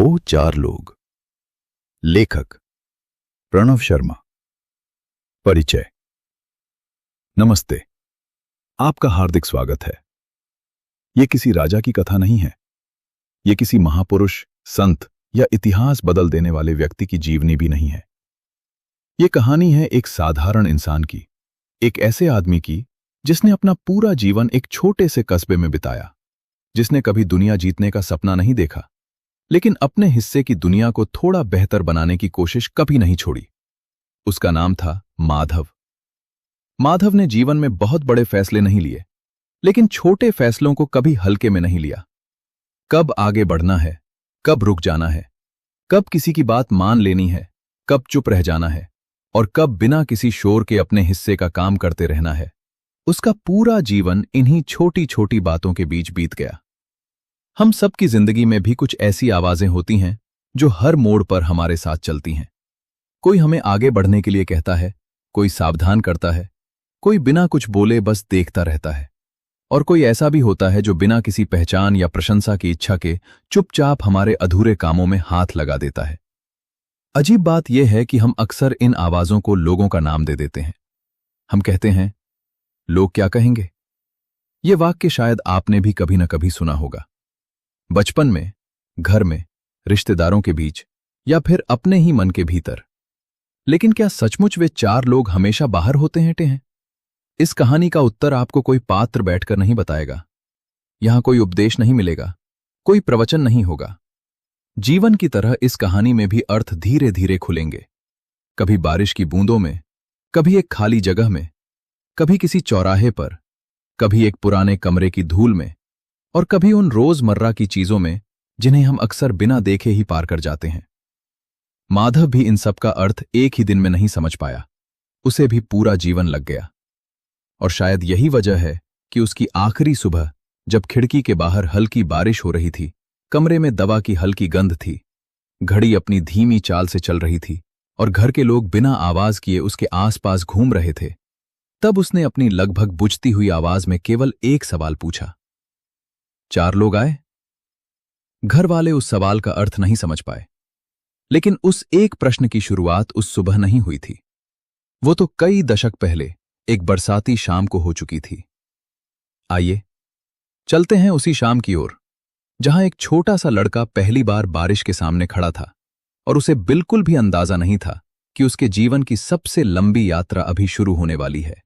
वो चार लोग। लेखक प्रणव शर्मा। परिचय। नमस्ते, आपका हार्दिक स्वागत है। ये किसी राजा की कथा नहीं है। ये किसी महापुरुष, संत या इतिहास बदल देने वाले व्यक्ति की जीवनी भी नहीं है। ये कहानी है एक साधारण इंसान की, एक ऐसे आदमी की जिसने अपना पूरा जीवन एक छोटे से कस्बे में बिताया, जिसने कभी दुनिया जीतने का सपना नहीं देखा, लेकिन अपने हिस्से की दुनिया को थोड़ा बेहतर बनाने की कोशिश कभी नहीं छोड़ी। उसका नाम था माधव। माधव ने जीवन में बहुत बड़े फैसले नहीं लिए, लेकिन छोटे फैसलों को कभी हल्के में नहीं लिया। कब आगे बढ़ना है, कब रुक जाना है, कब किसी की बात मान लेनी है, कब चुप रह जाना है और कब बिना किसी शोर के अपने हिस्से का काम करते रहना है। उसका पूरा जीवन इन्हीं छोटी छोटी बातों के बीच बीत गया। हम सबकी जिंदगी में भी कुछ ऐसी आवाजें होती हैं जो हर मोड़ पर हमारे साथ चलती हैं। कोई हमें आगे बढ़ने के लिए कहता है, कोई सावधान करता है, कोई बिना कुछ बोले बस देखता रहता है, और कोई ऐसा भी होता है जो बिना किसी पहचान या प्रशंसा की इच्छा के चुपचाप हमारे अधूरे कामों में हाथ लगा देता है। अजीब बात यह है कि हम अक्सर इन आवाजों को लोगों का नाम दे देते हैं। हम कहते हैं, लोग क्या कहेंगे। यह वाक्य शायद आपने भी कभी न कभी सुना होगा। बचपन में, घर में, रिश्तेदारों के बीच या फिर अपने ही मन के भीतर। लेकिन क्या सचमुच वे चार लोग हमेशा बाहर होते हैं? इस कहानी का उत्तर आपको कोई पात्र बैठकर नहीं बताएगा। यहां कोई उपदेश नहीं मिलेगा, कोई प्रवचन नहीं होगा। जीवन की तरह इस कहानी में भी अर्थ धीरे धीरे खुलेंगे। कभी बारिश की बूंदों में, कभी एक खाली जगह में, कभी किसी चौराहे पर, कभी एक पुराने कमरे की धूल में, और कभी उन रोजमर्रा की चीजों में जिन्हें हम अक्सर बिना देखे ही पार कर जाते हैं। माधव भी इन सब का अर्थ एक ही दिन में नहीं समझ पाया। उसे भी पूरा जीवन लग गया। और शायद यही वजह है कि उसकी आखिरी सुबह, जब खिड़की के बाहर हल्की बारिश हो रही थी, कमरे में दवा की हल्की गंध थी, घड़ी अपनी धीमी चाल से चल रही थी और घर के लोग बिना आवाज किए उसके आसपास घूम रहे थे, तब उसने अपनी लगभग बुझती हुई आवाज में केवल एक सवाल पूछा। चार लोग आए? घर वाले उस सवाल का अर्थ नहीं समझ पाए, लेकिन उस एक प्रश्न की शुरुआत उस सुबह नहीं हुई थी। वो तो कई दशक पहले एक बरसाती शाम को हो चुकी थी। आइए चलते हैं उसी शाम की ओर, जहां एक छोटा सा लड़का पहली बार बारिश के सामने खड़ा था और उसे बिल्कुल भी अंदाजा नहीं था कि उसके जीवन की सबसे लंबी यात्रा अभी शुरू होने वाली है।